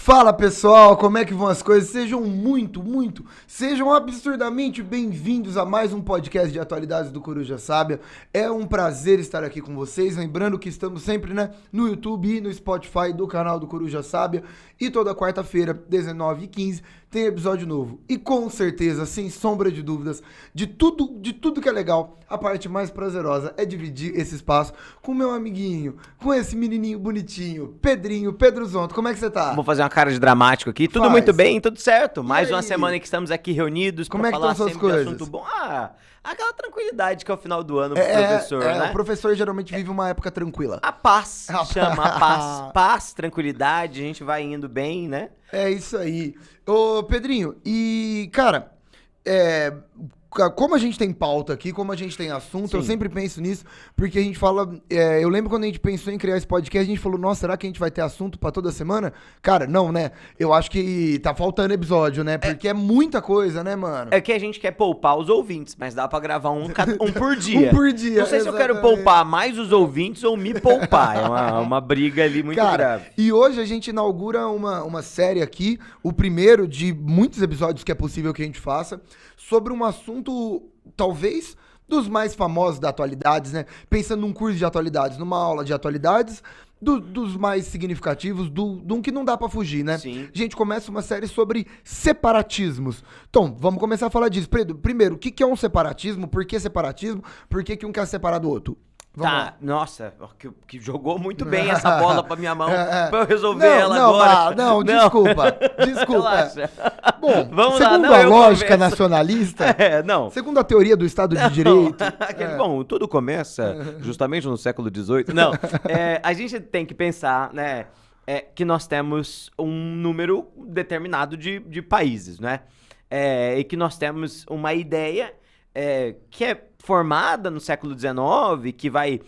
Fala pessoal, como é que vão as coisas? Sejam absurdamente bem-vindos a mais um podcast de atualidades do Coruja Sábia. É um prazer estar aqui com vocês, lembrando que estamos sempre, no YouTube e no Spotify do canal do Coruja Sábia. E toda quarta-feira, 19h15, tem episódio novo. E com certeza, sem sombra de dúvidas, de tudo que é legal, a parte mais prazerosa é dividir esse espaço com meu amiguinho, com esse menininho bonitinho, Pedro Zonto. Como é que você tá? Vou fazer uma cara de dramático aqui. Tudo muito bem, tudo certo. Mais uma semana que estamos aqui reunidos para falar sempre de coisas? Assunto bom. Aquela tranquilidade que é o final do ano pro professor, né? O professor geralmente vive uma época tranquila. A paz, chama a paz. Paz, tranquilidade, a gente vai indo bem, né? É isso aí. Ô, Pedrinho, e, cara, como a gente tem pauta aqui, como a gente tem assunto, Sim. Eu sempre penso nisso, porque a gente fala... eu lembro quando a gente pensou em criar esse podcast, a gente falou, nossa, será que a gente vai ter assunto pra toda semana? Cara, não, né? Eu acho que tá faltando episódio, né? Porque é muita coisa, né, mano? É que a gente quer poupar os ouvintes, mas dá pra gravar um por dia. Um por dia, Não sei se eu quero poupar mais os ouvintes ou me poupar. É uma briga ali muito grave. E hoje a gente inaugura uma série aqui, o primeiro de muitos episódios que é possível que a gente faça, sobre um assunto, talvez, dos mais famosos da atualidades, né? Pensando num curso de atualidades, numa aula de atualidades, dos mais significativos, de um que não dá pra fugir, né? Sim. A gente começa uma série sobre separatismos. Então, vamos começar a falar disso. Primeiro, o que é um separatismo? Por que separatismo? Por que um quer separar do outro? Vamos lá. Nossa, que jogou muito bem essa bola pra minha mão pra eu resolver ela agora. Desculpa. Relaxa. Bom, vamos segundo lá, a lógica nacionalista, segundo a teoria do Estado de Direito... Bom, tudo começa justamente no século XVIII. Não, a gente tem que pensar, né, que nós temos um número determinado de países, né? E que nós temos uma ideia que é formada no século XIX, que vai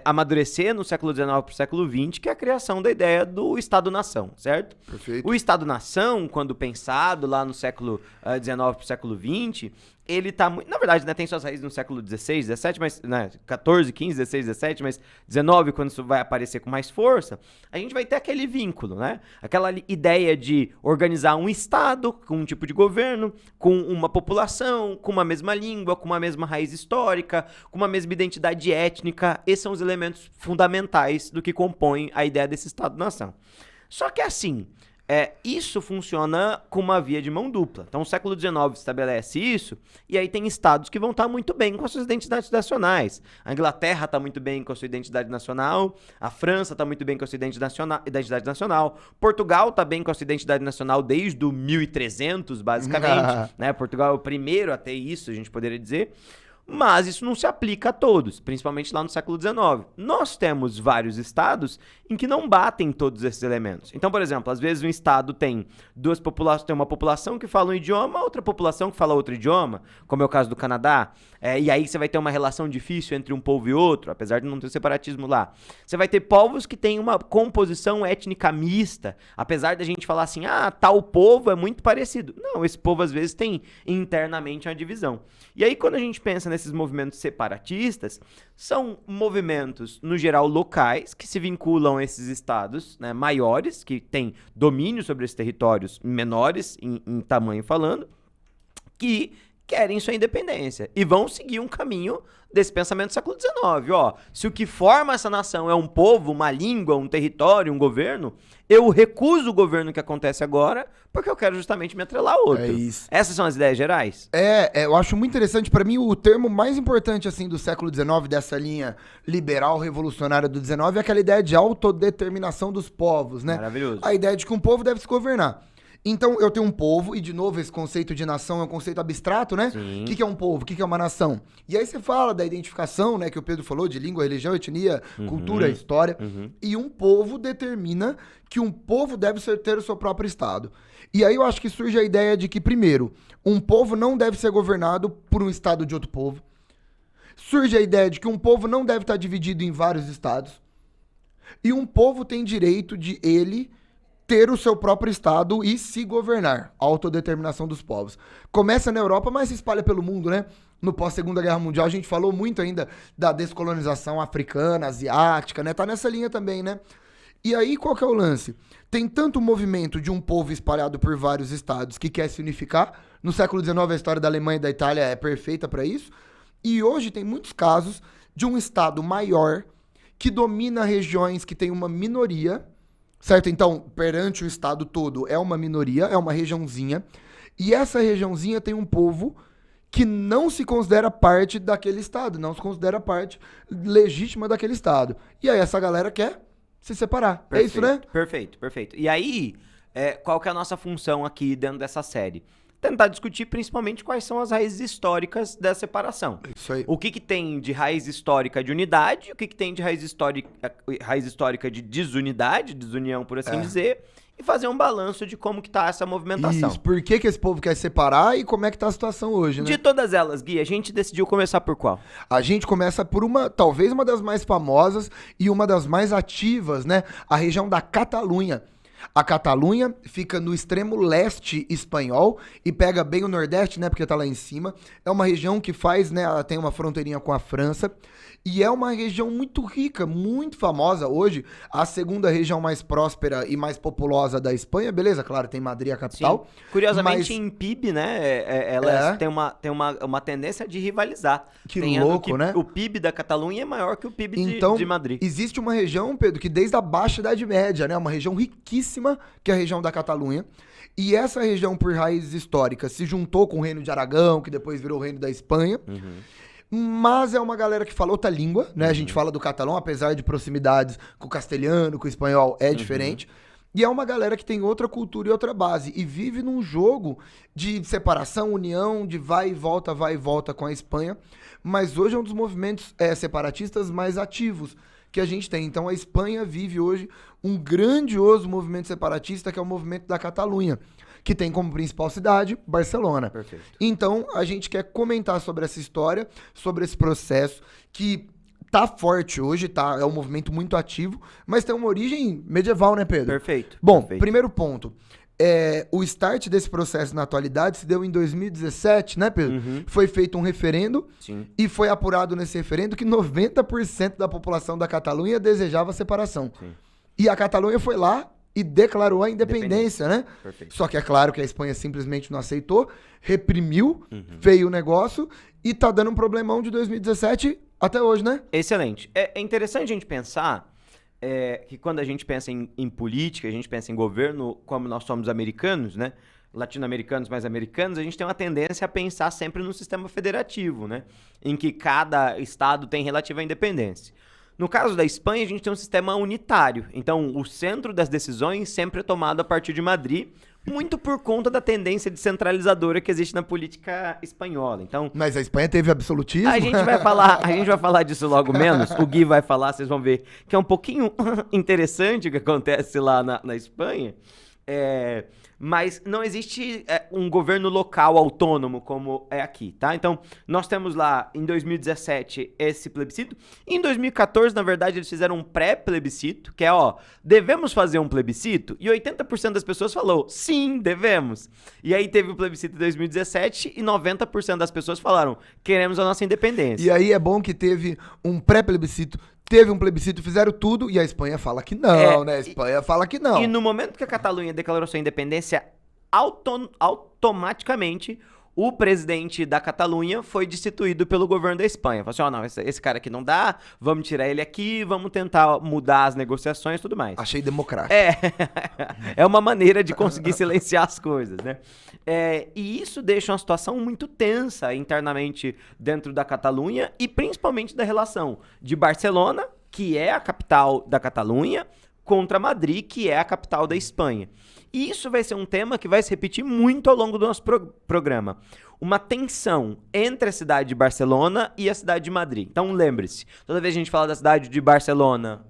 amadurecer no século XIX para o século XX, que é a criação da ideia do Estado-nação, certo? Perfeito. O Estado-nação, quando pensado lá no século XIX para o século XX, ele tá muito... Na verdade, né, tem suas raízes no século XVI, XVII, mas... Né, 14, 15, 16, 17, mas 19, quando isso vai aparecer com mais força, a gente vai ter aquele vínculo, né? Aquela ideia de organizar um Estado com um tipo de governo, com uma população, com uma mesma língua, com uma mesma raiz histórica, com uma mesma identidade étnica. Esses são os elementos fundamentais do que compõem a ideia desse Estado-nação. Só que assim... isso funciona com uma via de mão dupla. Então, o século XIX estabelece isso, e aí tem estados que vão estar muito bem com as suas identidades nacionais. A Inglaterra está muito bem com a sua identidade nacional, a França está muito bem com a sua identidade nacional, Portugal está bem com a sua identidade nacional desde o 1300, basicamente. Né? Portugal é o primeiro a ter isso, a gente poderia dizer. Mas isso não se aplica a todos, principalmente lá no século XIX. Nós temos vários estados em que não batem todos esses elementos. Então, por exemplo, às vezes um estado tem tem uma população que fala um idioma, outra população que fala outro idioma, como é o caso do Canadá. E aí você vai ter uma relação difícil entre um povo e outro, apesar de não ter separatismo lá. Você vai ter povos que têm uma composição étnica mista, apesar da gente falar assim, tal povo é muito parecido. Não, esse povo às vezes tem internamente uma divisão. E aí quando a gente pensa nesses movimentos separatistas, são movimentos, no geral, locais, que se vinculam a esses estados, né, maiores, que têm domínio sobre esses territórios menores, em tamanho falando, que querem sua independência e vão seguir um caminho desse pensamento do século XIX. Se o que forma essa nação é um povo, uma língua, um território, um governo, eu recuso o governo que acontece agora porque eu quero justamente me atrelar a outro. É isso. Essas são as ideias gerais? Eu acho muito interessante. Pra mim, o termo mais importante assim do século XIX, dessa linha liberal revolucionária do XIX, é aquela ideia de autodeterminação dos povos, né? Maravilhoso. A ideia de que um povo deve se governar. Então, eu tenho um povo, e de novo, esse conceito de nação é um conceito abstrato, né? Sim. O que é um povo? O que é uma nação? E aí você fala da identificação, né, que o Pedro falou, de língua, religião, etnia, cultura, história. E um povo determina que um povo deve ter o seu próprio estado. E aí eu acho que surge a ideia de que, primeiro, um povo não deve ser governado por um estado de outro povo. Surge a ideia de que um povo não deve estar dividido em vários estados. E um povo tem direito de ter o seu próprio estado e se governar. Autodeterminação dos povos. Começa na Europa, mas se espalha pelo mundo, né? No pós-Segunda Guerra Mundial, a gente falou muito ainda da descolonização africana, asiática, né? Tá nessa linha também, né? E aí, qual que é o lance? Tem tanto movimento de um povo espalhado por vários estados que quer se unificar. No século XIX, a história da Alemanha e da Itália é perfeita para isso. E hoje tem muitos casos de um estado maior que domina regiões que tem uma minoria, certo? Então, perante o estado todo, é uma minoria, é uma regiãozinha. E essa regiãozinha tem um povo que não se considera parte daquele estado, não se considera parte legítima daquele estado. E aí essa galera quer se separar. Perfeito, é isso, né? Perfeito. E aí, qual que é a nossa função aqui dentro dessa série? Tentar discutir principalmente quais são as raízes históricas da separação. Isso aí. O que tem de raiz histórica de unidade, o que tem de raiz histórica de desunidade, desunião, por assim dizer, e fazer um balanço de como que tá essa movimentação. Isso, por que esse povo quer separar e como é que tá a situação hoje, né? De todas elas, Gui, a gente decidiu começar por qual? A gente começa por talvez uma das mais famosas e uma das mais ativas, né? A região da Catalunha. A Catalunha fica no extremo leste espanhol e pega bem o Nordeste, né? Porque tá lá em cima. É uma região que né? Ela tem uma fronteirinha com a França. E é uma região muito rica, muito famosa hoje. A segunda região mais próspera e mais populosa da Espanha. Beleza, claro, tem Madrid, a capital. Sim. Curiosamente, em PIB, né? Ela tem uma tendência de rivalizar. Que louco, né? O PIB da Catalunha é maior que o PIB de Madrid. Existe uma região, Pedro, que desde a Baixa Idade Média, né? Uma região riquíssima, que é a região da Catalunha. E essa região, por raízes históricas, se juntou com o Reino de Aragão, que depois virou o Reino da Espanha. Mas é uma galera que fala outra língua, né? A gente fala do catalão, apesar de proximidades com o castelhano, com o espanhol, é diferente. E é uma galera que tem outra cultura e outra base. E vive num jogo de separação, união, de vai e volta com a Espanha. Mas hoje é um dos movimentos separatistas mais ativos que a gente tem. Então a Espanha vive hoje um grandioso movimento separatista, que é o movimento da Catalunha, que tem como principal cidade Barcelona. Perfeito. Então, a gente quer comentar sobre essa história, sobre esse processo que tá forte hoje, tá? É um movimento muito ativo, mas tem uma origem medieval, né, Pedro? Perfeito. Bom, primeiro ponto. O start desse processo na atualidade se deu em 2017, né, Pedro? Foi feito um referendo. Sim. E foi apurado nesse referendo que 90% da população da Catalunha desejava separação. Sim. E a Catalunha foi lá e declarou a independência, né? Perfeito. Só que é claro que a Espanha simplesmente não aceitou, reprimiu, feio o negócio e tá dando um problemão de 2017 até hoje, né? Excelente. É interessante a gente pensar que quando a gente pensa em política, a gente pensa em governo, como nós somos americanos, né? Latino-americanos mais americanos, a gente tem uma tendência a pensar sempre no sistema federativo, né? Em que cada estado tem relativa independência. No caso da Espanha, a gente tem um sistema unitário. Então, o centro das decisões sempre é tomado a partir de Madrid, muito por conta da tendência descentralizadora que existe na política espanhola. Então, mas a Espanha teve absolutismo? a gente vai falar disso logo menos. O Gui vai falar, vocês vão ver que é um pouquinho interessante o que acontece lá na Espanha. Mas não existe um governo local autônomo como é aqui, tá? Então, nós temos lá, em 2017, esse plebiscito. Em 2014, na verdade, eles fizeram um pré-plebiscito, que é, devemos fazer um plebiscito? E 80% das pessoas falou, sim, devemos. E aí teve o plebiscito em 2017 e 90% das pessoas falaram, queremos a nossa independência. E aí é bom que teve um pré-plebiscito, teve um plebiscito, fizeram tudo e a Espanha fala que não, né? A Espanha fala que não. E no momento que a Catalunha declarou sua independência, automaticamente o presidente da Catalunha foi destituído pelo governo da Espanha. Falou assim, não, esse cara aqui não dá, vamos tirar ele aqui, vamos tentar mudar as negociações e tudo mais. Achei democrático. É uma maneira de conseguir silenciar as coisas, né? E isso deixa uma situação muito tensa internamente dentro da Catalunha e principalmente da relação de Barcelona, que é a capital da Catalunha, contra Madrid, que é a capital da Espanha. E isso vai ser um tema que vai se repetir muito ao longo do nosso programa. Uma tensão entre a cidade de Barcelona e a cidade de Madrid. Então lembre-se, toda vez que a gente fala da cidade de Barcelona,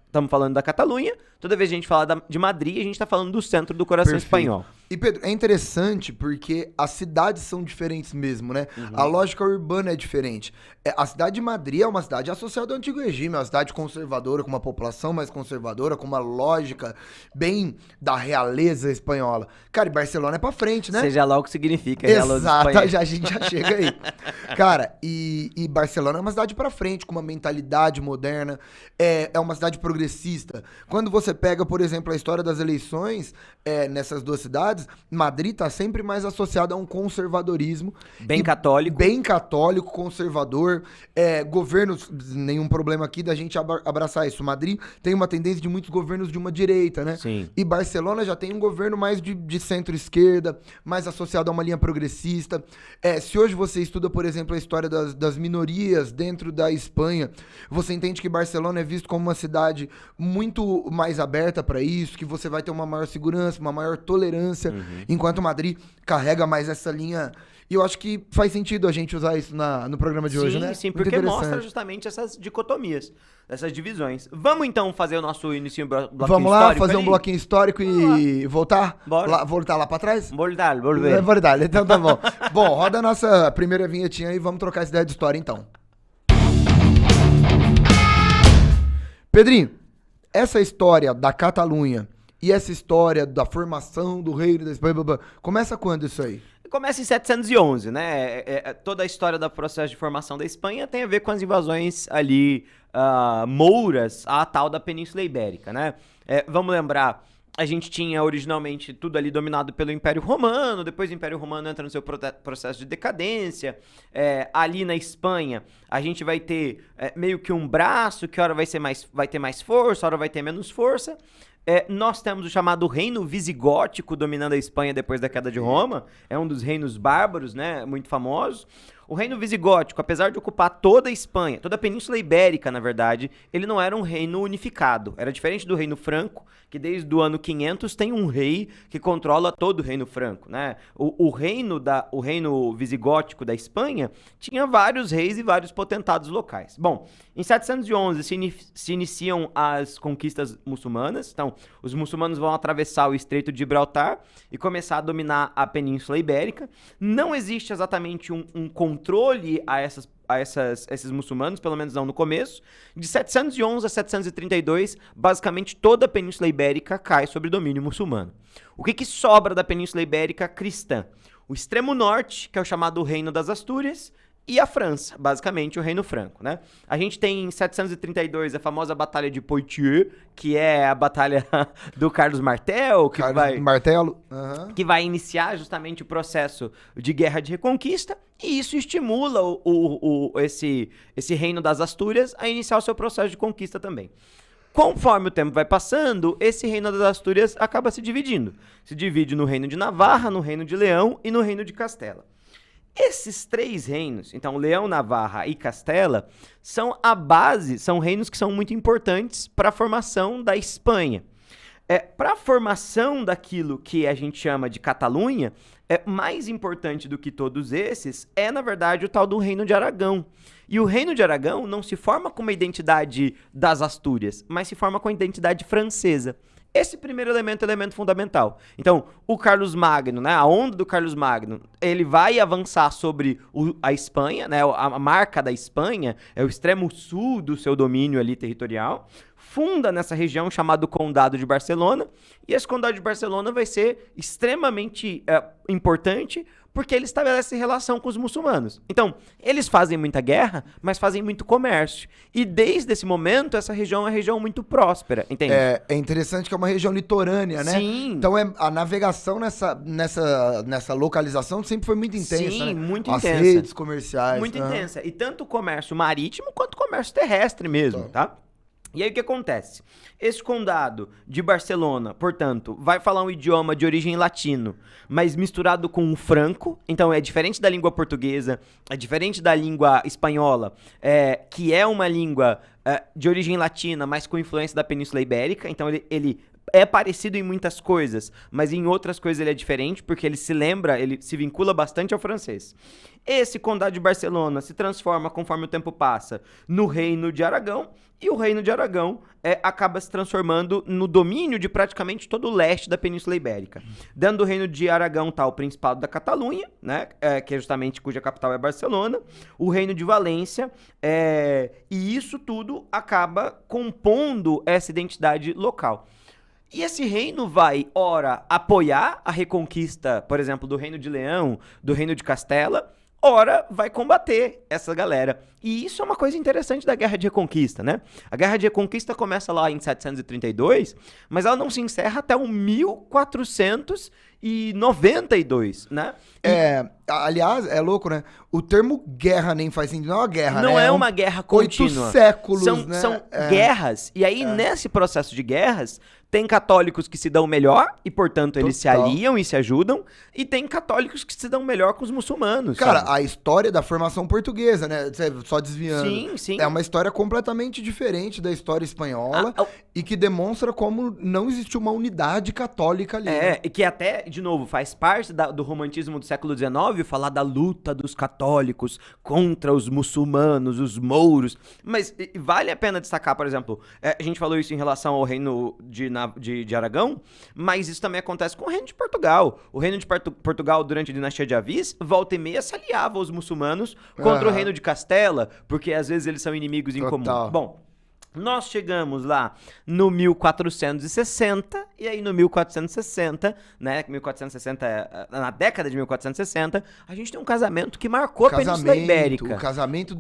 estamos falando da Catalunha. Toda vez que a gente fala de Madrid, a gente está falando do centro do coração espanhol. E, Pedro, é interessante porque as cidades são diferentes mesmo, né? A lógica urbana é diferente. A cidade de Madrid é uma cidade associada ao Antigo Regime, é uma cidade conservadora, com uma população mais conservadora, com uma lógica bem da realeza espanhola. Cara, e Barcelona é pra frente, né? Seja lá o que significa Exato, a gente já chega aí. Cara, e Barcelona é uma cidade pra frente, com uma mentalidade moderna, é uma cidade progressista. Quando você pega, por exemplo, a história das eleições nessas duas cidades, Madrid tá sempre mais associada a um conservadorismo. Bem católico. Bem católico, conservador. Governos, nenhum problema aqui da gente abraçar isso. Madrid tem uma tendência de muitos governos de uma direita, né? Sim. E Barcelona já tem um governo mais de centro-esquerda, mais associado a uma linha progressista. Se hoje você estuda, por exemplo, a história das minorias dentro da Espanha, você entende que Barcelona é visto como uma cidade muito mais aberta para isso, que você vai ter uma maior segurança, uma maior tolerância, enquanto Madrid carrega mais essa linha. E eu acho que faz sentido a gente usar isso no programa de hoje, né? Sim, porque mostra justamente essas dicotomias, essas divisões. Vamos então fazer o nosso início bloquinho histórico? Vamos lá, fazer um bloquinho histórico e voltar? Bora. Voltar lá pra trás? Voltar. É verdade, então tá bom. Bom, roda a nossa primeira vinhetinha e vamos trocar essa ideia de história então. Pedrinho, essa história da Catalunha e essa história da formação do reino da Espanha, começa quando isso aí? Começa em 711, né? Toda a história do processo de formação da Espanha tem a ver com as invasões ali mouras à tal da Península Ibérica, né? Vamos lembrar, a gente tinha originalmente tudo ali dominado pelo Império Romano, depois o Império Romano entra no seu processo de decadência. Ali na Espanha, a gente vai ter meio que um braço que hora vai ter mais força, hora vai ter menos força. Nós temos o chamado Reino Visigótico dominando a Espanha depois da queda de Roma. É um dos reinos bárbaros, né? Muito famosos. O Reino Visigótico, apesar de ocupar toda a Espanha, toda a Península Ibérica, na verdade, ele não era um reino unificado. Era diferente do Reino Franco, que desde o ano 500 tem um rei que controla todo o Reino Franco, né? O reino visigótico da Espanha tinha vários reis e vários potentados locais. Bom, em 711 se iniciam as conquistas muçulmanas. Então, os muçulmanos vão atravessar o Estreito de Gibraltar e começar a dominar a Península Ibérica. Não existe exatamente um controle a esses muçulmanos, pelo menos não no começo. De 711 a 732, basicamente toda a Península Ibérica cai sob domínio muçulmano. O que sobra da Península Ibérica cristã? O extremo norte, que é o chamado Reino das Astúrias, e a França, basicamente o Reino Franco, né? A gente tem em 732 a famosa Batalha de Poitiers, que é a batalha do Carlos Martel, que vai iniciar justamente o processo de guerra de reconquista, e isso estimula esse Reino das Astúrias a iniciar o seu processo de conquista também. Conforme o tempo vai passando, esse Reino das Astúrias acaba se dividindo. Se divide no Reino de Navarra, no Reino de Leão e no Reino de Castela. Esses três reinos, então Leão, Navarra e Castela, são a base, são reinos que são muito importantes para a formação da Espanha. Para a formação daquilo que a gente chama de Catalunha, mais importante do que todos esses na verdade, o tal do Reino de Aragão. E o Reino de Aragão não se forma com uma identidade das Astúrias, mas se forma com a identidade francesa. Esse primeiro elemento é o elemento fundamental. Então, o Carlos Magno, né, a onda do Carlos Magno, ele vai avançar sobre a Espanha, né, a marca da Espanha, é o extremo sul do seu domínio ali territorial, funda nessa região chamado Condado de Barcelona, e esse Condado de Barcelona vai ser extremamente importante porque ele estabelece relação com os muçulmanos. Então, eles fazem muita guerra, mas fazem muito comércio. E desde esse momento, essa região é uma região muito próspera, entende? É interessante que é uma região litorânea, né? Sim. Então, a navegação nessa localização sempre foi muito intensa, Sim, né? muito As intensa. redes comerciais. Muito intensa. E tanto o comércio marítimo quanto o comércio terrestre mesmo, tá? E aí o que acontece? Esse condado de Barcelona, portanto, vai falar um idioma de origem latino, mas misturado com o franco, então é diferente da língua portuguesa, é diferente da língua espanhola, que é uma língua de origem latina, mas com influência da Península Ibérica, então ele é parecido em muitas coisas, mas em outras coisas ele é diferente, porque ele se vincula bastante ao francês. Esse Condado de Barcelona se transforma, conforme o tempo passa, no Reino de Aragão, e o Reino de Aragão acaba se transformando no domínio de praticamente todo o leste da Península Ibérica. Dentro do Reino de Aragão está o Principado da Catalunha, né, que é justamente cuja capital é Barcelona, o Reino de Valência, e isso tudo acaba compondo essa identidade local. E esse reino vai, ora, apoiar a reconquista, por exemplo, do Reino de Leão, do Reino de Castela, ora, vai combater essa galera. E isso é uma coisa interessante da Guerra de Reconquista, né? A Guerra de Reconquista começa lá em 732, mas ela não se encerra até o 1492, né? Aliás, é louco, né? O termo guerra nem faz sentido. Não é uma guerra, não né? é uma guerra contínua. 8 séculos, São guerras. E aí, nesse processo de guerras, tem católicos que se dão melhor e, portanto, eles se aliam e se ajudam. E tem católicos que se dão melhor com os muçulmanos. Cara, sabe? a história da formação portuguesa, né? Só desviando. Sim, sim. É uma história completamente diferente da história espanhola e que demonstra como não existe uma unidade católica ali. E que até, de novo, faz parte do romantismo do século XIX falar da luta dos católicos contra os muçulmanos, os mouros. Mas vale a pena destacar, por exemplo, a gente falou isso em relação ao reino de Aragão, mas isso também acontece com o reino de Portugal. O reino de Portugal, durante a dinastia de Avis, volta e meia se aliava aos muçulmanos contra o reino de Castela, porque às vezes eles são inimigos em comum. Bom, nós chegamos lá no 1460, e aí no 1460, né, 1460, na década de 1460, a gente tem um casamento que marcou a Península Ibérica. O casamento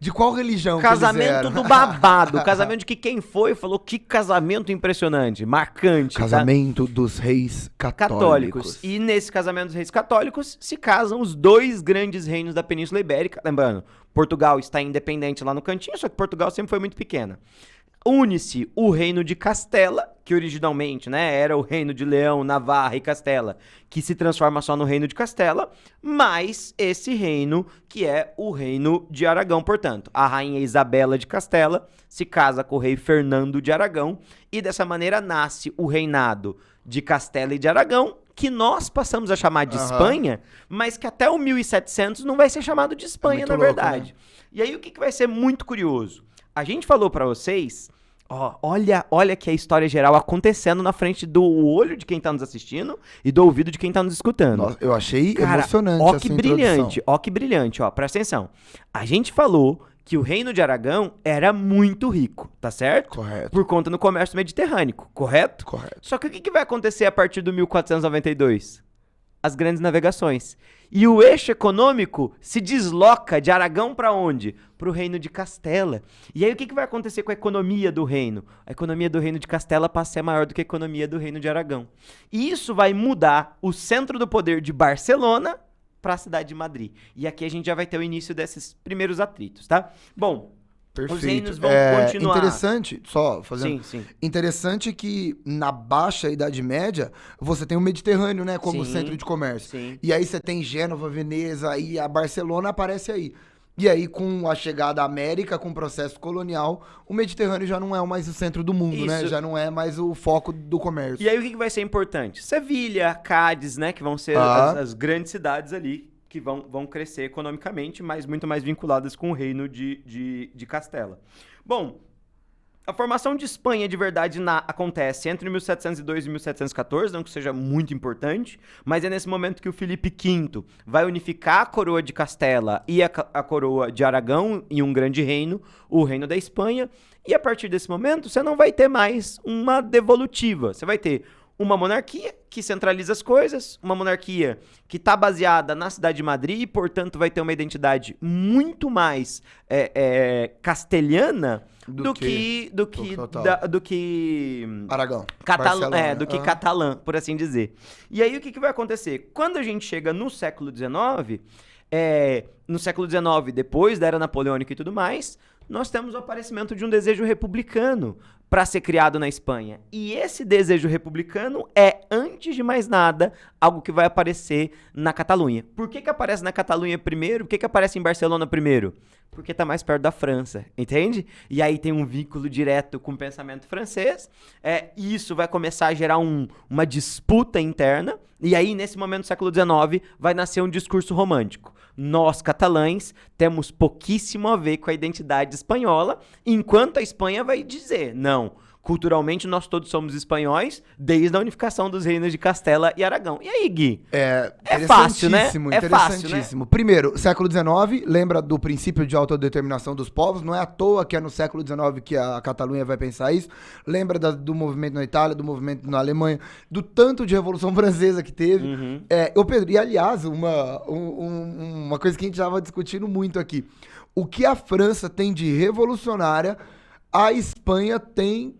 de qual religião casamento do babado, o casamento de que quem foi falou que casamento impressionante, marcante. Casamento dos reis católicos. E nesse casamento dos reis católicos se casam os dois grandes reinos da Península Ibérica, lembrando, Portugal está independente lá no cantinho, só que Portugal sempre foi muito pequena. Une-se o reino de Castela, que originalmente, né, era o reino de Leão, Navarra e Castela, que se transforma só no reino de Castela, mais esse reino que é o reino de Aragão, portanto. A rainha Isabela de Castela se casa com o rei Fernando de Aragão e dessa maneira nasce o reinado de Castela e de Aragão, que nós passamos a chamar de Espanha, mas que até o 1700 não vai ser chamado de Espanha, na verdade. Né? E aí o que vai ser muito curioso? A gente falou pra vocês, olha que a história geral acontecendo na frente do olho de quem tá nos assistindo e do ouvido de quem tá nos escutando. Nossa, eu achei emocionante essa introdução. Ó que brilhante, presta atenção. A gente falou que o reino de Aragão era muito rico, tá certo? Correto. Por conta do comércio mediterrâneo, correto? Correto. Só que o que vai acontecer a partir do 1492? As grandes navegações. E o eixo econômico se desloca de Aragão para onde? Para o reino de Castela. E aí o que vai acontecer com a economia do reino? A economia do reino de Castela passa a ser maior do que a economia do reino de Aragão. E isso vai mudar o centro do poder de Barcelona para a cidade de Madrid. E aqui a gente já vai ter o início desses primeiros atritos, tá? Bom, perfeito. Os reinos vão continuar. Interessante, só fazendo. Sim. Interessante que na Baixa Idade Média você tem o Mediterrâneo, né, como centro de comércio. Sim. E aí você tem Gênova, Veneza e a Barcelona aparece aí. E aí, com a chegada à América, com o processo colonial, o Mediterrâneo já não é mais o centro do mundo, né? Já não é mais o foco do comércio. E aí, o que vai ser importante? Sevilha, Cádiz, né? Que vão ser as grandes cidades ali que vão crescer economicamente, mas muito mais vinculadas com o reino de Castela. Bom, a formação de Espanha de verdade acontece entre 1702 e 1714, não que seja muito importante, mas é nesse momento que o Filipe V vai unificar a coroa de Castela e a coroa de Aragão em um grande reino, o reino da Espanha, e a partir desse momento você não vai ter mais uma devolutiva, você vai ter uma monarquia que centraliza as coisas, uma monarquia que está baseada na cidade de Madrid e, portanto, vai ter uma identidade muito mais castelhana do que Aragão. Catalã, por assim dizer. E aí o que vai acontecer? Quando a gente chega no século XIX, depois da era napoleônica e tudo mais, nós temos o aparecimento de um desejo republicano para ser criado na Espanha. E esse desejo republicano é, antes de mais nada, algo que vai aparecer na Catalunha. Por que aparece na Catalunha primeiro? Por que aparece em Barcelona primeiro? Porque tá mais perto da França, entende? E aí tem um vínculo direto com o pensamento francês, e isso vai começar a gerar uma disputa interna, e aí nesse momento do século XIX vai nascer um discurso romântico. Nós, catalães, temos pouquíssimo a ver com a identidade espanhola, enquanto a Espanha vai dizer, não, culturalmente nós todos somos espanhóis, desde a unificação dos reinos de Castela e Aragão. E aí, Gui? É fácil, né? Interessantíssimo. Primeiro, século XIX, lembra do princípio de autodeterminação dos povos, não é à toa que é no século XIX que a Catalunha vai pensar isso, lembra do movimento na Itália, do movimento na Alemanha, do tanto de Revolução Francesa que teve. Ô Pedro, e aliás, uma coisa que a gente estava discutindo muito aqui, o que a França tem de revolucionária, a Espanha tem...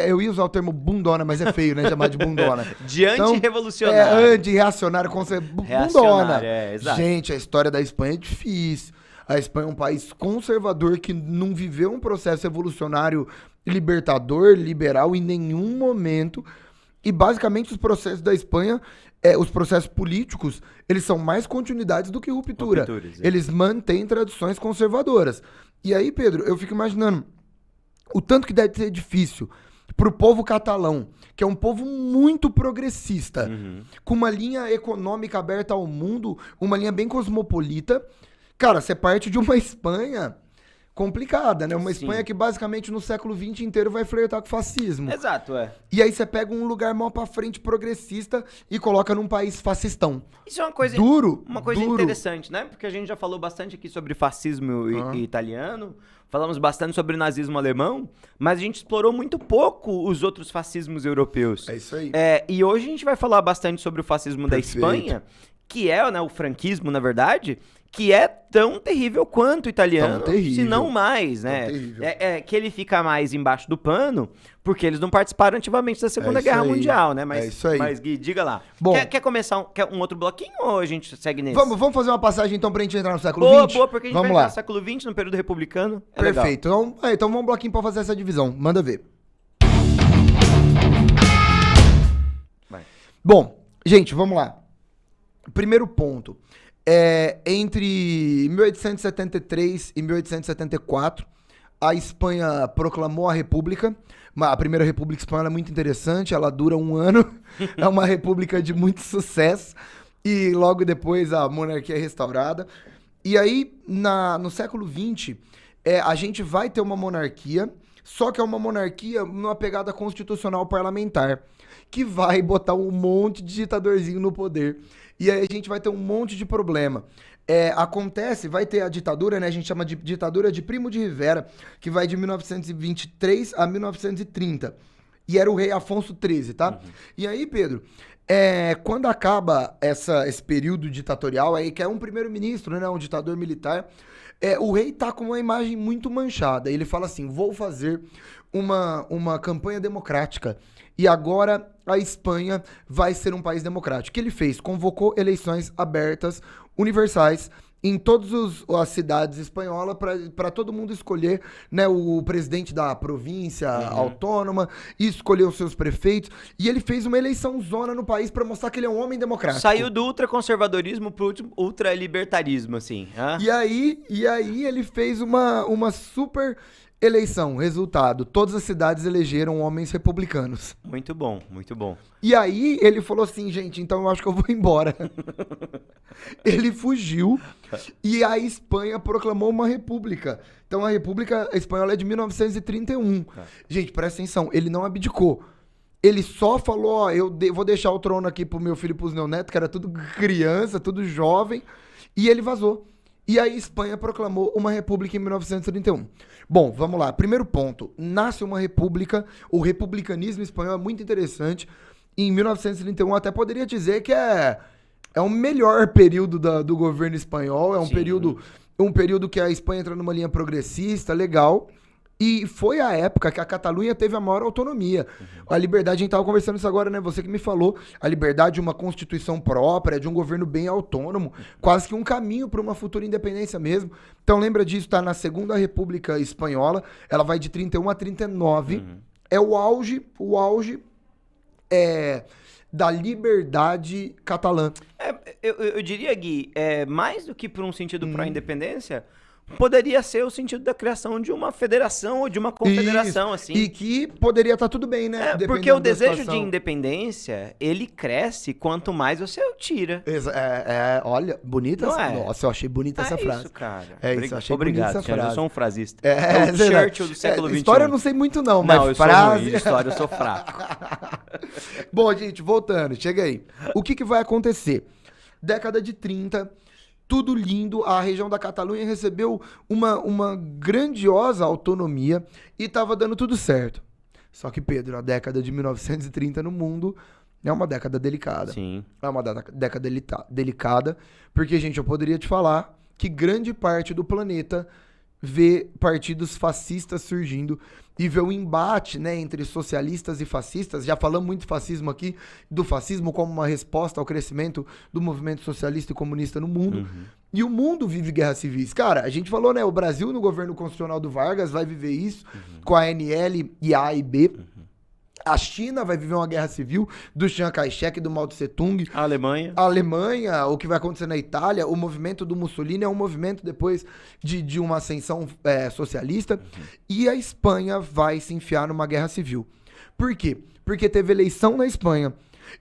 eu ia usar o termo bundona, mas é feio, né? Chamar de bundona. De anti-revolucionário. Anti-reacionário, bundona. Exato. Gente, a história da Espanha é difícil. A Espanha é um país conservador que não viveu um processo revolucionário libertador, liberal em nenhum momento. E basicamente os processos da Espanha, os processos políticos, eles são mais continuidades do que ruptura. Eles mantêm tradições conservadoras. E aí, Pedro, eu fico imaginando o tanto que deve ser difícil pro povo catalão, que é um povo muito progressista, com uma linha econômica aberta ao mundo, uma linha bem cosmopolita. Cara, você parte de uma Espanha complicada, né? Uma Espanha que basicamente no século XX inteiro vai flertar com o fascismo. Exato, E aí você pega um lugar mó pra frente progressista e coloca num país fascistão. Isso é uma coisa duro. Interessante, né? Porque a gente já falou bastante aqui sobre fascismo italiano, falamos bastante sobre nazismo alemão, mas a gente explorou muito pouco os outros fascismos europeus. É isso aí. E hoje a gente vai falar bastante sobre o fascismo da Espanha, que é, né, o franquismo, na verdade, que é tão terrível quanto o italiano, se não mais, né? Que ele fica mais embaixo do pano, porque eles não participaram ativamente da Segunda Guerra Mundial, né? Mas, isso aí. Mas, Gui, diga lá. Bom, quer começar quer um outro bloquinho ou a gente segue nesse? Vamos fazer uma passagem então pra gente entrar no século XX? Boa, porque a gente vai entrar no século XX, no período republicano. Perfeito. Então vamos um bloquinho pra fazer essa divisão. Manda ver. Vai. Bom, gente, vamos lá. Primeiro ponto. Entre 1873 e 1874, a Espanha proclamou a República. A primeira República Espanhola é muito interessante, ela dura 1 ano, é uma república de muito sucesso, e logo depois a monarquia é restaurada. E aí, no século XX, a gente vai ter uma monarquia, só que é uma monarquia numa pegada constitucional parlamentar, que vai botar um monte de ditadorzinho no poder. E aí a gente vai ter um monte de problema. Vai ter a ditadura, né? A gente chama de ditadura de Primo de Rivera, que vai de 1923 a 1930. E era o rei Afonso XIII, tá? E aí, Pedro, quando acaba esse período ditatorial, aí que é um primeiro-ministro, né? Um ditador militar, o rei tá com uma imagem muito manchada. Ele fala assim, vou fazer uma campanha democrática. E agora a Espanha vai ser um país democrático. O que ele fez? Convocou eleições abertas, universais, em todas as cidades espanholas para todo mundo escolher, né, o presidente da província autônoma e escolher os seus prefeitos. E ele fez uma eleição zona no país para mostrar que ele é um homem democrático. Saiu do ultraconservadorismo pro ultralibertarismo, assim. E aí ele fez uma super eleição. Resultado, todas as cidades elegeram homens republicanos. Muito bom, muito bom. E aí ele falou assim, gente, então eu acho que eu vou embora. Ele fugiu e a Espanha proclamou uma república. Então a República Espanhola é de 1931. Gente, presta atenção, ele não abdicou. Ele só falou, vou deixar o trono aqui pro meu filho e pros meus netos, que era tudo criança, tudo jovem, e ele vazou. E aí a Espanha proclamou uma república em 1931. Bom, vamos lá. Primeiro ponto. Nasce uma república. O republicanismo espanhol é muito interessante. Em 1931 até poderia dizer que é o melhor período do governo espanhol. É um período que a Espanha entra numa linha progressista, legal. E foi a época que a Catalunha teve a maior autonomia. A liberdade, a gente estava conversando isso agora, né? Você que me falou. A liberdade de uma constituição própria, de um governo bem autônomo, quase que um caminho para uma futura independência mesmo. Então lembra disso, tá na Segunda República Espanhola. Ela vai de 31 a 39. é o auge da liberdade catalã. Eu diria, Gui, mais do que por um sentido pró-independência, poderia ser o sentido da criação de uma federação ou de uma confederação, assim. E que poderia estar tudo bem, né? Porque o desejo de independência, ele cresce quanto mais você o tira. Olha, bonita Não essa. é? Nossa, eu achei bonita essa frase. Isso, cara. Isso, eu achei Obrigado, bonita essa senhor, eu frase. sou um frasista. É o Churchill do século XXI. História eu não sei muito não, mas Não, eu frase... sou ruim, de história eu sou fraco. Bom, gente, voltando, chega aí. O que vai acontecer? Década de 30, tudo lindo, a região da Catalunha recebeu uma grandiosa autonomia e tava dando tudo certo. Só que, Pedro, a década de 1930 no mundo é uma década delicada. Sim. É uma década delicada, porque, gente, eu poderia te falar que grande parte do planeta vê partidos fascistas surgindo e vê o embate, né, entre socialistas e fascistas. Já falamos muito fascismo aqui, do fascismo como uma resposta ao crescimento do movimento socialista e comunista no mundo. Uhum. E o mundo vive guerras civis. Cara, a gente falou, né, o Brasil no governo constitucional do Vargas vai viver isso, com a ANL e a AIB. A China vai viver uma guerra civil do Chiang Kai-shek e do Mao Tse-tung. A Alemanha. A Alemanha, o que vai acontecer na Itália, o movimento do Mussolini é um movimento depois de uma ascensão socialista. E a Espanha vai se enfiar numa guerra civil. Por quê? Porque teve eleição na Espanha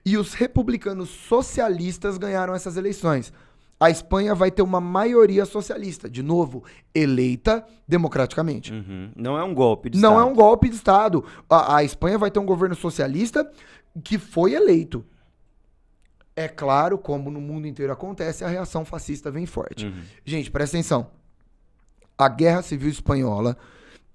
e os republicanos socialistas ganharam essas eleições. A Espanha vai ter uma maioria socialista, de novo, eleita democraticamente. Uhum. Não é um golpe de Não Estado. é um golpe de Estado. A Espanha vai ter um governo socialista que foi eleito. É claro, como no mundo inteiro acontece, a reação fascista vem forte. Uhum. Gente, presta atenção. A Guerra Civil Espanhola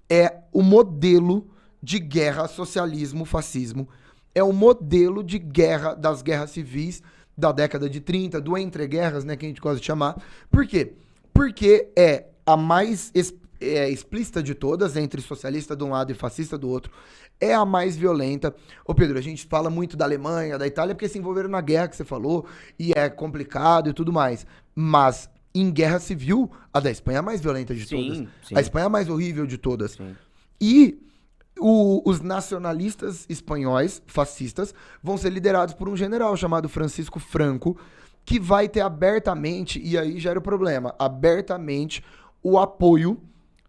é o modelo de guerra socialismo-fascismo. É o modelo de guerra das guerras civis da década de 30, do entreguerras, né, que a gente gosta de chamar. Por quê? Porque é a mais explícita de todas, entre socialista de um lado e fascista do outro. É a mais violenta. Ô Pedro, a gente fala muito da Alemanha, da Itália, porque se envolveram na guerra que você falou, e é complicado e tudo mais. Mas em guerra civil, a da Espanha é a mais violenta de todas. Sim. A Espanha é a mais horrível de todas. Sim. E os nacionalistas espanhóis, fascistas, vão ser liderados por um general chamado Francisco Franco, que vai ter abertamente, e aí já era o problema, abertamente o apoio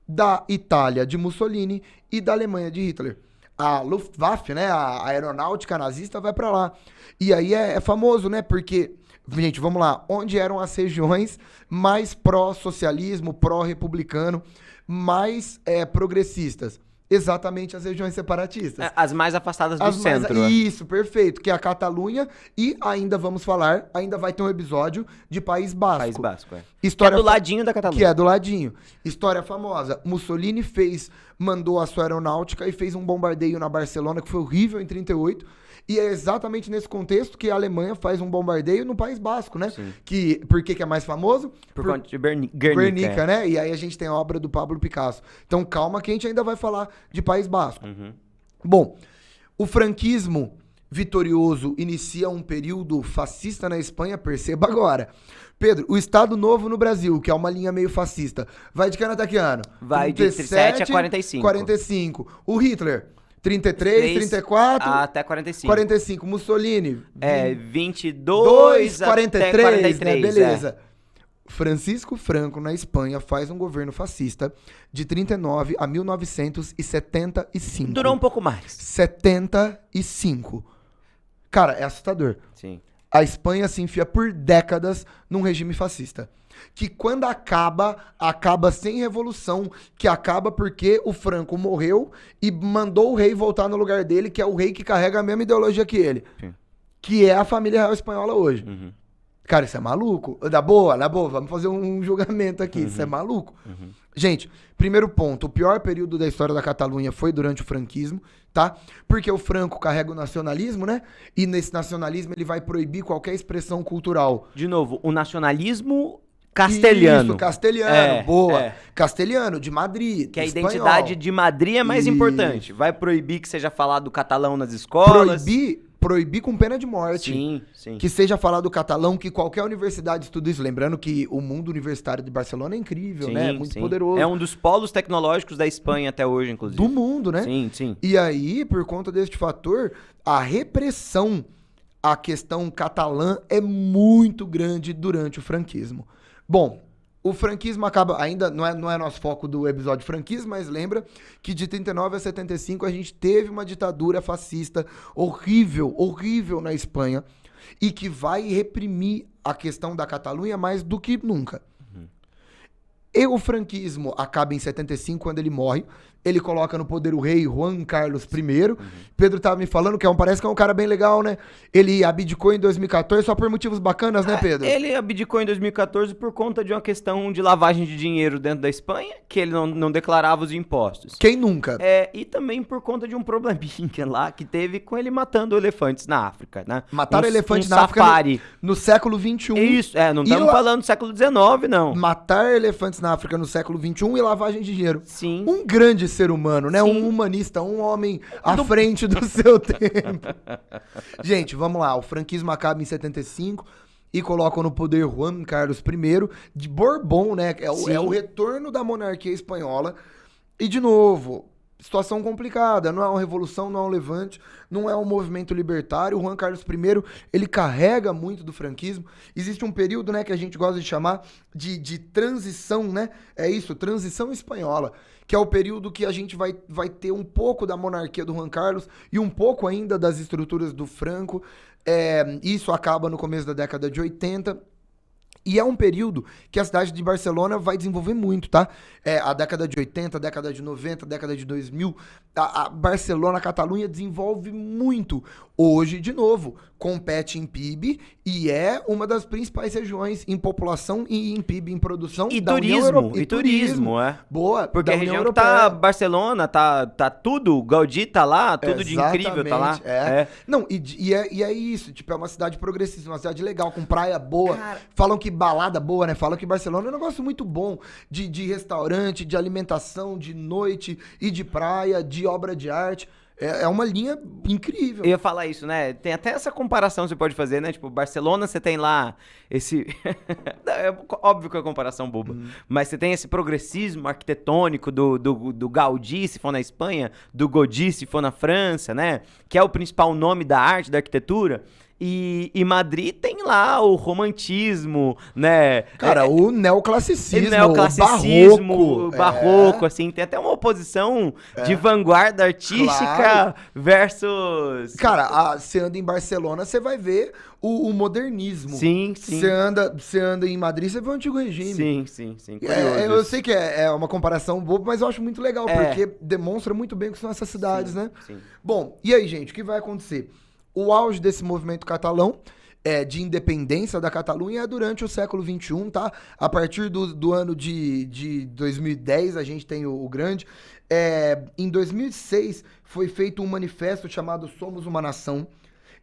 da Itália de Mussolini e da Alemanha de Hitler. A Luftwaffe, né, a aeronáutica nazista vai pra lá. E aí é famoso, né, porque, gente, vamos lá, onde eram as regiões mais pró-socialismo, pró-republicano, mais progressistas? Exatamente as regiões separatistas. As mais afastadas do centro. Isso, perfeito. Que é a Catalunha e ainda vamos falar, ainda vai ter um episódio de País Basco. País Basco, História que é do ladinho da Catalunha. Que é do ladinho. História famosa. Mussolini mandou a sua aeronáutica e fez um bombardeio na Barcelona que foi horrível em 38. E é exatamente nesse contexto que a Alemanha faz um bombardeio no País Basco, né? Sim. Por que é mais famoso? Por conta de Guernica, né? E aí a gente tem a obra do Pablo Picasso. Então calma que a gente ainda vai falar de País Basco. Uhum. Bom, o franquismo vitorioso inicia um período fascista na Espanha, perceba agora. Pedro, o Estado Novo no Brasil, que é uma linha meio fascista, vai de que ano até que ano? Vai de 37 a 45. 45. O Hitler... 33, 34... Até 45. 45. Mussolini... 22 43, até 43, né? Beleza. Francisco Franco, na Espanha, faz um governo fascista de 39 a 1975. Durou um pouco mais. 75. Cara, é assustador. Sim. A Espanha se enfia por décadas num regime fascista. Que quando acaba sem revolução, que acaba porque o Franco morreu e mandou o rei voltar no lugar dele, que é o rei que carrega a mesma ideologia que ele. Sim. Que é a família real espanhola hoje. Uhum. Cara, isso é maluco? Na boa, vamos fazer um julgamento aqui. Isso é maluco? Uhum. Gente, primeiro ponto, o pior período da história da Catalunha foi durante o franquismo, tá? Porque o Franco carrega o nacionalismo, né? E nesse nacionalismo ele vai proibir qualquer expressão cultural. De novo, o nacionalismo castelhano. Isso, castelhano, boa. É. Castelhano, de Madrid, Que a espanhol. identidade de Madrid é mais importante. Vai proibir que seja falado catalão nas escolas. proibir com pena de morte. Sim, sim. Que seja falado o catalão, que qualquer universidade estude isso. Lembrando que o mundo universitário de Barcelona é incrível, Sim, né? É muito sim. poderoso. É um dos polos tecnológicos da Espanha até hoje, inclusive. Do mundo, né? Sim, sim. E aí, por conta deste fator, a repressão à questão catalã é muito grande durante o franquismo. Bom, o franquismo acaba, ainda não é nosso foco do episódio franquismo, mas lembra que de 39 a 75 a gente teve uma ditadura fascista horrível, horrível na Espanha, e que vai reprimir a questão da Catalunha mais do que nunca. E o franquismo acaba em 75, quando ele morre. Ele coloca no poder o rei Juan Carlos I. Pedro tava me falando que parece que é um cara bem legal, né? Ele abdicou em 2014 só por motivos bacanas, né, Pedro? Ele abdicou em 2014 por conta de uma questão de lavagem de dinheiro dentro da Espanha, que ele não declarava os impostos. Quem nunca? E também por conta de um probleminha lá que teve com ele matando elefantes na África, né? Mataram elefantes na safari. África no século XXI. Isso, não estamos falando do século XIX, não. Matar elefantes na África no século XXI e lavagem de dinheiro. Sim. Um grande ser humano, né? Sim. Um humanista, um homem à frente do seu tempo. Gente, vamos lá. O franquismo acaba em 75 e colocam no poder Juan Carlos I de Bourbon, né? É o retorno da monarquia espanhola. E, de novo, situação complicada. Não é uma revolução, não é um levante, não é um movimento libertário. O Juan Carlos I, ele carrega muito do franquismo. Existe um período, né, que a gente gosta de chamar de transição, né? É isso, transição espanhola, que é o período que a gente vai ter um pouco da monarquia do Juan Carlos e um pouco ainda das estruturas do Franco. Isso acaba no começo da década de 80. E é um período que a cidade de Barcelona vai desenvolver muito, tá? A década de 80, a década de 90, a década de 2000, a Barcelona, a Catalunha desenvolve muito. Hoje, de novo, compete em PIB e é uma das principais regiões em população e em PIB, em produção E da turismo, União Europeia. e turismo, é. Boa, Porque da a União região que Europeia. tá Barcelona, tá tudo, Gaudí tá lá, tudo de incrível tá lá. Exatamente, Não, e é isso, tipo, é uma cidade progressista, uma cidade legal, com praia boa. Cara. Falam que balada boa, né? Falam que Barcelona é um negócio muito bom de restaurante, de alimentação, de noite e de praia, de obra de arte. É uma linha incrível. Eu ia falar isso, né? Tem até essa comparação que você pode fazer, né? Tipo, Barcelona você tem lá esse... É óbvio que é uma comparação boba. Mas você tem esse progressismo arquitetônico do Gaudí, se for na Espanha, do Gaudí, se for na França, né? Que é o principal nome da arte, da arquitetura. E Madrid tem lá o romantismo, né? Cara, o neoclassicismo, o barroco, assim, tem até uma oposição de vanguarda artística versus... Cara, você anda em Barcelona, você vai ver o modernismo. Sim, sim. Você anda em Madrid, você vê o antigo regime. Sim. Eu sei que é uma comparação boba, mas eu acho muito legal, porque demonstra muito bem o que são essas cidades, né? Sim. Bom, e aí, gente, o que vai acontecer? O auge desse movimento catalão, de independência da Catalunha, é durante o século XXI, tá? A partir do ano de 2010, a gente tem o grande. Em 2006, foi feito um manifesto chamado Somos uma Nação.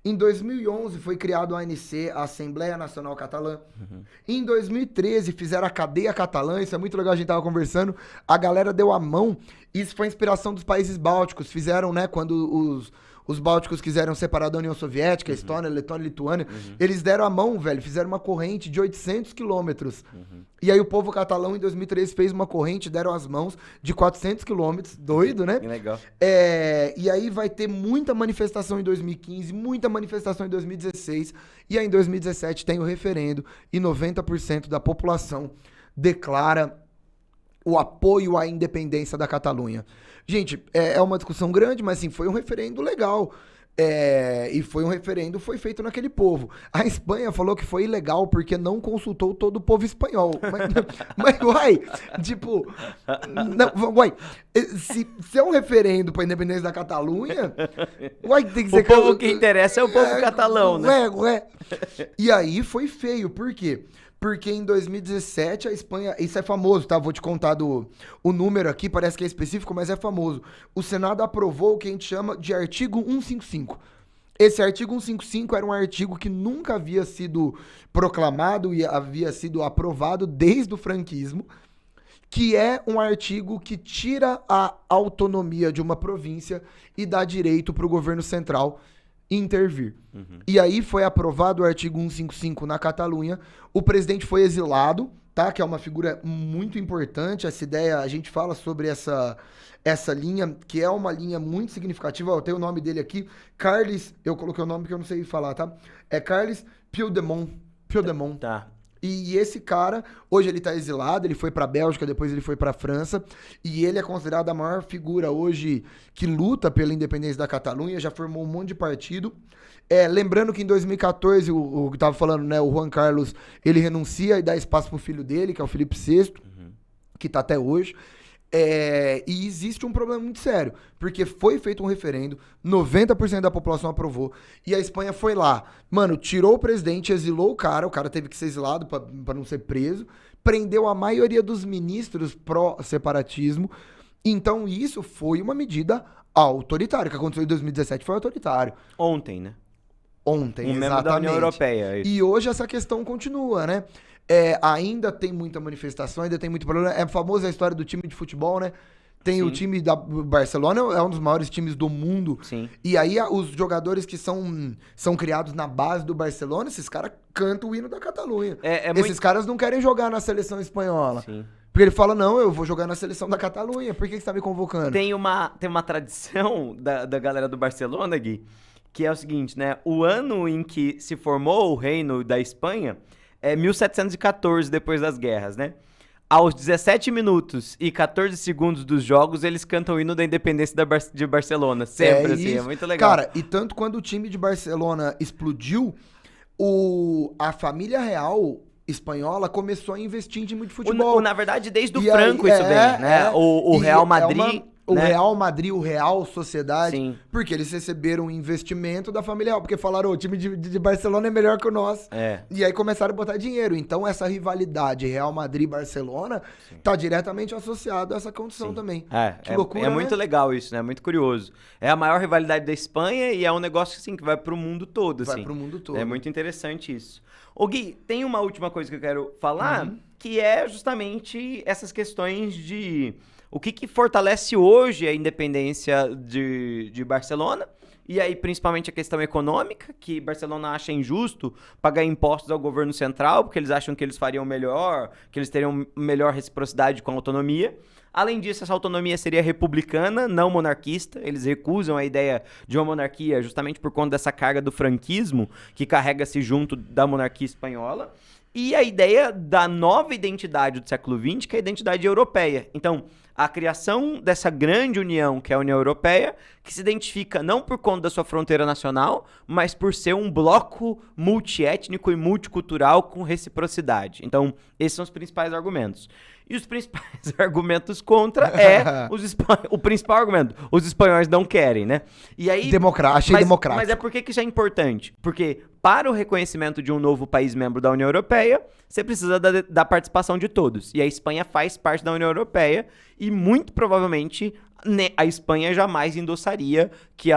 Em 2011, foi criado a ANC, a Assembleia Nacional Catalã. Em 2013, fizeram a Cadeia Catalã. Isso é muito legal, a gente tava conversando. A galera deu a mão. Isso foi inspiração dos países bálticos. Fizeram, né, quando os bálticos quiseram separar da União Soviética, Estônia, Letônia, Lituânia, eles deram a mão, velho, fizeram uma corrente de 800 quilômetros. E aí o povo catalão, em 2013, fez uma corrente, deram as mãos de 400 quilômetros. Doido, né? Que legal. E aí vai ter muita manifestação em 2015, muita manifestação em 2016, e aí em 2017 tem o referendo, e 90% da população declara o apoio à independência da Catalunha. Gente, é uma discussão grande, mas assim, foi um referendo legal. E foi um referendo, foi feito naquele povo. A Espanha falou que foi ilegal porque não consultou todo o povo espanhol. Mas uai, tipo... Não, uai, se é um referendo pra independência da Catalunha, uai, tem que ser... O povo que interessa é o povo catalão, né? Ué. E aí foi feio, por quê? Porque em 2017 a Espanha... Isso é famoso, tá? Vou te contar o número aqui, parece que é específico, mas é famoso. O Senado aprovou o que a gente chama de artigo 155. Esse artigo 155 era um artigo que nunca havia sido proclamado e havia sido aprovado desde o franquismo, que é um artigo que tira a autonomia de uma província e dá direito para o governo central intervir. E aí foi aprovado o artigo 155 na Catalunha, o presidente foi exilado, tá? Que é uma figura muito importante, essa ideia, a gente fala sobre essa linha, que é uma linha muito significativa, eu tenho o nome dele aqui, Carles, eu coloquei o nome porque eu não sei falar, tá? É Carles Puigdemont. Tá. E esse cara, hoje ele tá exilado, ele foi pra Bélgica, depois ele foi pra França, e ele é considerado a maior figura hoje que luta pela independência da Catalunha, já formou um monte de partido. Lembrando que em 2014, o que tava falando, né, o Juan Carlos, ele renuncia e dá espaço pro filho dele, que é o Felipe VI, que tá até hoje. E existe um problema muito sério, porque foi feito um referendo, 90% da população aprovou, e a Espanha foi lá, mano, tirou o presidente, exilou o cara teve que ser exilado pra não ser preso, prendeu a maioria dos ministros pró-separatismo, então isso foi uma medida autoritária, o que aconteceu em 2017 foi autoritário. Ontem, né? Ontem, membro exatamente. da União Europeia. E hoje essa questão continua, né? Ainda tem muita manifestação, ainda tem muito problema. É famosa a história do time de futebol, né? Tem o time da Barcelona, é um dos maiores times do mundo. Sim. E aí os jogadores que são criados na base do Barcelona, esses caras cantam o hino da Catalunha. Esses caras não querem jogar na seleção espanhola. Sim. Porque ele fala, não, eu vou jogar na seleção da Catalunha, por que você tá me convocando? Tem uma tradição da galera do Barcelona, Gui, que é o seguinte, né? O ano em que se formou o reino da Espanha é 1714, depois das guerras, né? Aos 17 minutos e 14 segundos dos jogos, eles cantam o hino da independência de Barcelona. Sempre, assim, é muito legal. Cara, e tanto quando o time de Barcelona explodiu, a família real espanhola começou a investir em time de futebol. Na verdade, desde o Franco isso vem, né? O Real Madrid... O Real Madrid, o Real Sociedade, Sim. porque eles receberam um investimento da família real, porque falaram, o time de Barcelona é melhor que o nosso. E aí começaram a botar dinheiro. Então essa rivalidade Real Madrid-Barcelona tá diretamente associada a essa condição também. Que loucura, é muito legal isso, né? Muito curioso. É a maior rivalidade da Espanha e é um negócio assim, que vai pro mundo todo. Vai pro mundo todo. É muito interessante isso. Ô Gui, tem uma última coisa que eu quero falar, que é justamente essas questões de... O que fortalece hoje a independência de Barcelona? E aí, principalmente a questão econômica, que Barcelona acha injusto pagar impostos ao governo central, porque eles acham que eles fariam melhor, que eles teriam melhor reciprocidade com a autonomia. Além disso, essa autonomia seria republicana, não monarquista. Eles recusam a ideia de uma monarquia justamente por conta dessa carga do franquismo que carrega-se junto da monarquia espanhola. E a ideia da nova identidade do século XX, que é a identidade europeia. Então, a criação dessa grande união, que é a União Europeia, que se identifica não por conta da sua fronteira nacional, mas por ser um bloco multiétnico e multicultural com reciprocidade. Então, esses são os principais argumentos. E os principais argumentos contra o principal argumento, os espanhóis não querem, né? E aí, achei democrático. Mas por que isso é importante? Porque para o reconhecimento de um novo país membro da União Europeia, você precisa da participação de todos. E a Espanha faz parte da União Europeia e muito provavelmente a Espanha jamais endossaria que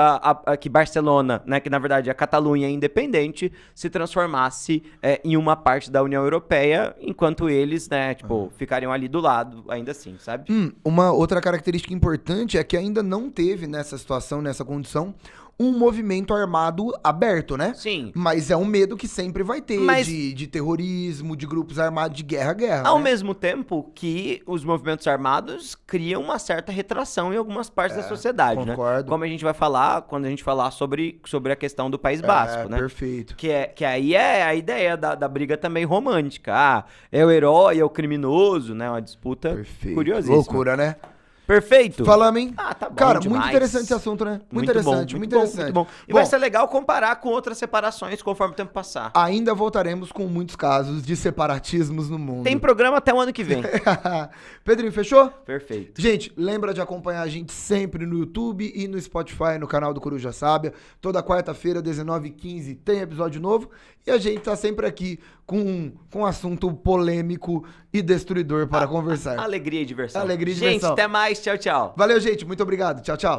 que Barcelona, né, que na verdade a Catalunha independente, se transformasse em uma parte da União Europeia, enquanto eles, né, ficariam ali do lado, ainda assim, sabe? Uma outra característica importante é que ainda não teve nessa situação, nessa condição, um movimento armado aberto, né? Sim. Mas é um medo que sempre vai ter de terrorismo, de grupos armados, de guerra. Ao mesmo tempo que os movimentos armados criam uma certa retração em algumas partes da sociedade, concordo. né? Como a gente vai falar quando a gente falar sobre a questão do País Basco, né? Perfeito. Que aí é a ideia da briga também romântica. É o herói, é o criminoso, né? Uma disputa curiosíssima. Loucura, né? Perfeito. Falamos, hein? Tá bom. Cara, demais. muito interessante esse assunto, né? Muito interessante. Muito bom. E vai ser legal comparar com outras separações conforme o tempo passar. Ainda voltaremos com muitos casos de separatismos no mundo. Tem programa até o ano que vem. Pedrinho, fechou? Perfeito. Gente, lembra de acompanhar a gente sempre no YouTube e no Spotify, no canal do Coruja Sábia. Toda quarta-feira, 19h15, tem episódio novo. E a gente tá sempre aqui com um assunto polêmico e destruidor para conversar. Alegria e diversão. Alegria e diversão. diversão. Gente, até mais. Tchau, tchau. Valeu, gente. Muito obrigado. Tchau, tchau.